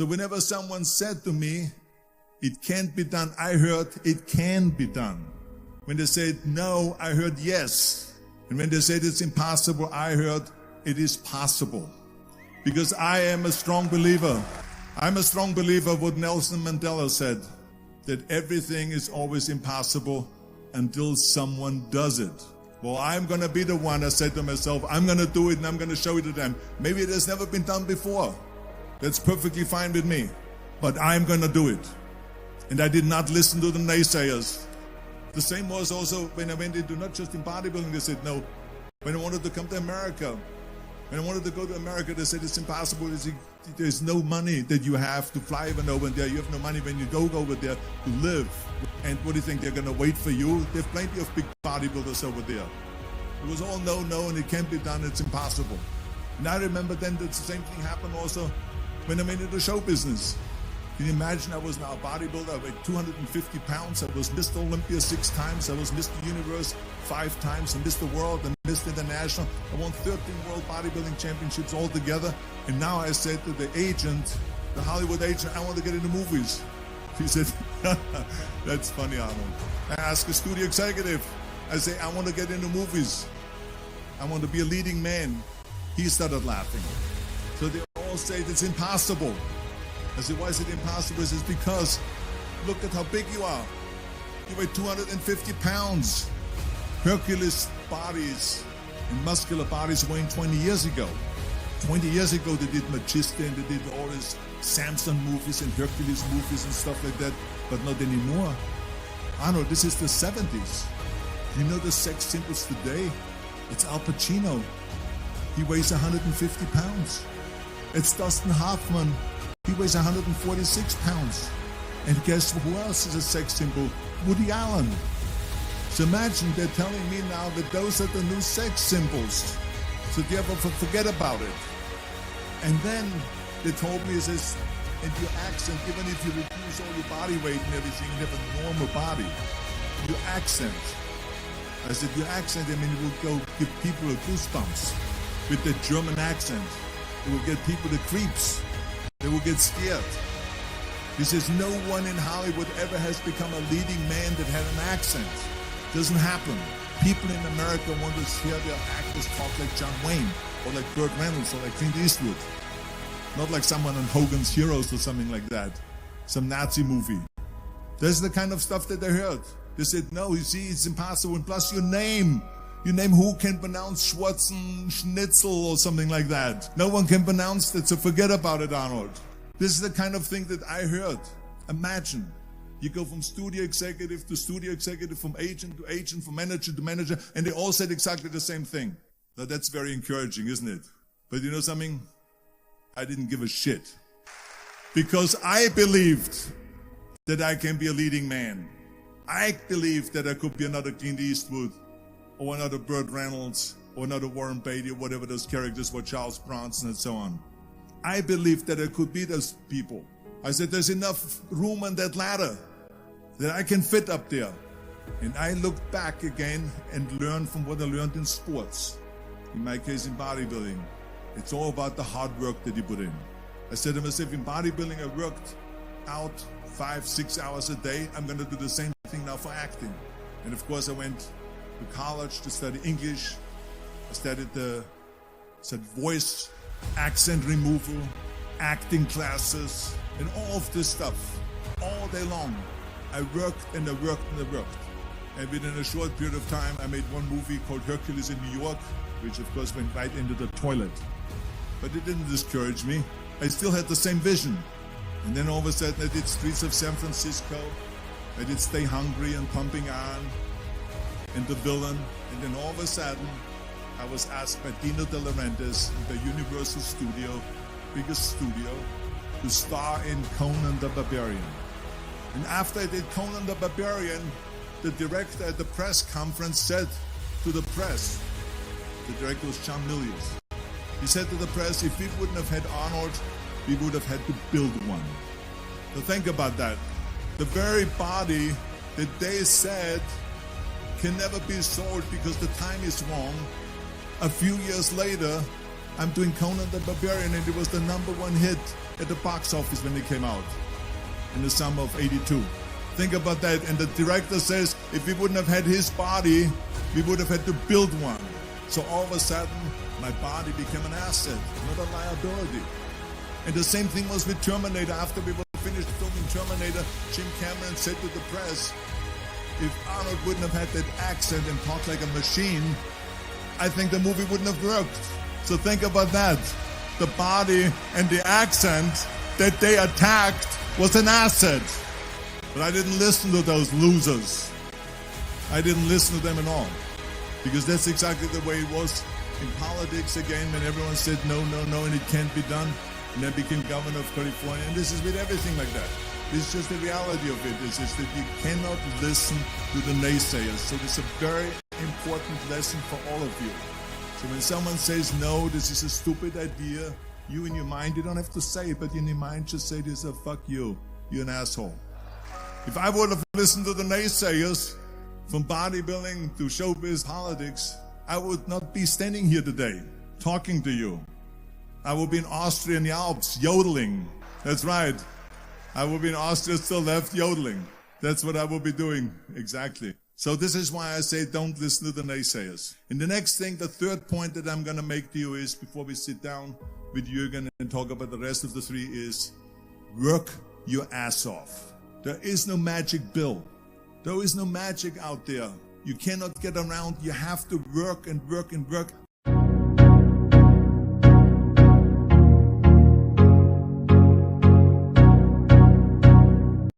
So whenever someone said to me, it can't be done, I heard, it can be done. When they said no, I heard yes. And when they said it's impossible, I heard it is possible. Because I am a strong believer. I'm a strong believer what Nelson Mandela said, that everything is always impossible until someone does it. Well, I'm going to be the one, I said to myself, I'm going to do it and I'm going to show it to them. Maybe it has never been done before. That's perfectly fine with me. But I'm going to do it. And I did not listen to the naysayers. The same was also when I went into, not just in bodybuilding, they said no. When I wanted to come to America, when I wanted to go to America, they said it's impossible. There's no money that you have to fly even over there. You have no money when you go over there to live. And what do you think, they're going to wait for you? There's plenty of big bodybuilders over there. It was all no, and it can't be done, it's impossible. And I remember then that the same thing happened also when I went into the show business. Can you imagine, I was now a bodybuilder, I weighed 250 pounds, I was Mr. Olympia 6 times, I was Mr. Universe 5 times, and Mr. World and Mr. International. I won 13 World Bodybuilding Championships altogether. And now I said to the agent, the Hollywood agent, I want to get into movies. He said, that's funny, Arnold. I asked a studio executive, I say, I want to get into movies. I want to be a leading man. He started laughing. So they all say it's impossible. I said, why is it impossible? He says, because look at how big you are. You weigh 250 pounds. Hercules bodies and muscular bodies weighing 20 years ago. 20 years ago, they did Magista and they did all these Samson movies and Hercules movies and stuff like that, but not anymore. Arnold, this is the 70s. You know the sex symbols today? It's Al Pacino. He weighs 150 pounds. It's Dustin Hoffman. He weighs 146 pounds. And guess who else is a sex symbol? Woody Allen. So imagine they're telling me now that those are the new sex symbols. So you ever forget about it. And then they told me, it says, and your accent, even if you reduce all your body weight and everything, you have a normal body. Your accent. I said, your accent, I mean, it will go give people the goosebumps with the German accent. It will get people the creeps. They will get scared. He says, no one in Hollywood ever has become a leading man that had an accent. Doesn't happen. People in America want to hear their actors talk like John Wayne, or like Burt Reynolds, or like Clint Eastwood. Not like someone on Hogan's Heroes or something like that. Some Nazi movie. That's the kind of stuff that they heard. They said, no, you see, it's impossible. And plus your name. Your name, who can pronounce Schwarzenegger or something like that? No one can pronounce that, so forget about it, Arnold. This is the kind of thing that I heard. Imagine. You go from studio executive to studio executive, from agent to agent, from manager to manager, and they all said exactly the same thing. Now that's very encouraging, isn't it? But you know something? I didn't give a shit. Because I believed that I can be a leading man. I believed that I could be another Clint Eastwood, or another Burt Reynolds, or another Warren Beatty, or whatever those characters were, Charles Bronson and so on. I believed that I could be those people. I said, there's enough room on that ladder that I can fit up there. And I looked back again and learned from what I learned in sports. In my case, in bodybuilding. It's all about the hard work that you put in. I said to myself, in bodybuilding, I worked out 5-6 hours a day. I'm going to do the same thing now for acting. And of course, I went to college to study English. I studied voice, accent removal, acting classes, and all of this stuff all day long. I worked and I worked and I worked. And within a short period of time, I made one movie called Hercules in New York, which of course went right into the toilet. But it didn't discourage me. I still had the same vision. And then all of a sudden, I did Streets of San Francisco. I did Stay Hungry and Pumping On and The Villain. And then all of a sudden, I was asked by Dino De Laurentiis, the Universal Studio, biggest studio, to star in Conan the Barbarian. And after I did Conan the Barbarian, the director at the press conference said to the press, the director was John Milius, he said to the press, if we wouldn't have had Arnold, we would have had to build one. So think about that. The very body that they said can never be sold because the time is wrong. A few years later, I'm doing Conan the Barbarian, and it was the #1 hit at the box office when they came out in the summer of '82. Think about that. And the director says, if we wouldn't have had his body, we would have had to build one. So all of a sudden, my body became an asset, not a liability. And the same thing was with Terminator. After we were finished filming Terminator, Jim Cameron said to the press, if Arnold wouldn't have had that accent and talked like a machine, I think the movie wouldn't have worked. So think about that. The body and the accent that they attacked was an asset. But I didn't listen to those losers. I didn't listen to them at all. Because that's exactly the way it was in politics again, when everyone said no, no, no, and it can't be done. And I became governor of California. And this is with everything like that. This is just the reality of it. It's just that you cannot listen to the naysayers. So it's a very important lesson for all of you. So when someone says, no, this is a stupid idea, you in your mind, you don't have to say it, but in your mind just say this, fuck you. You're an asshole. If I would have listened to the naysayers, from bodybuilding to showbiz politics, I would not be standing here today talking to you. I would be in Austria in the Alps yodeling. That's right. I would be in Austria still left yodeling. That's what I would be doing exactly. So this is why I say don't listen to the naysayers. And the next thing, the third point that I'm going to make to you is, before we sit down with Jürgen and talk about the rest of the three, is work your ass off. There is no magic pill. There is no magic out there. You cannot get around. You have to work and work and work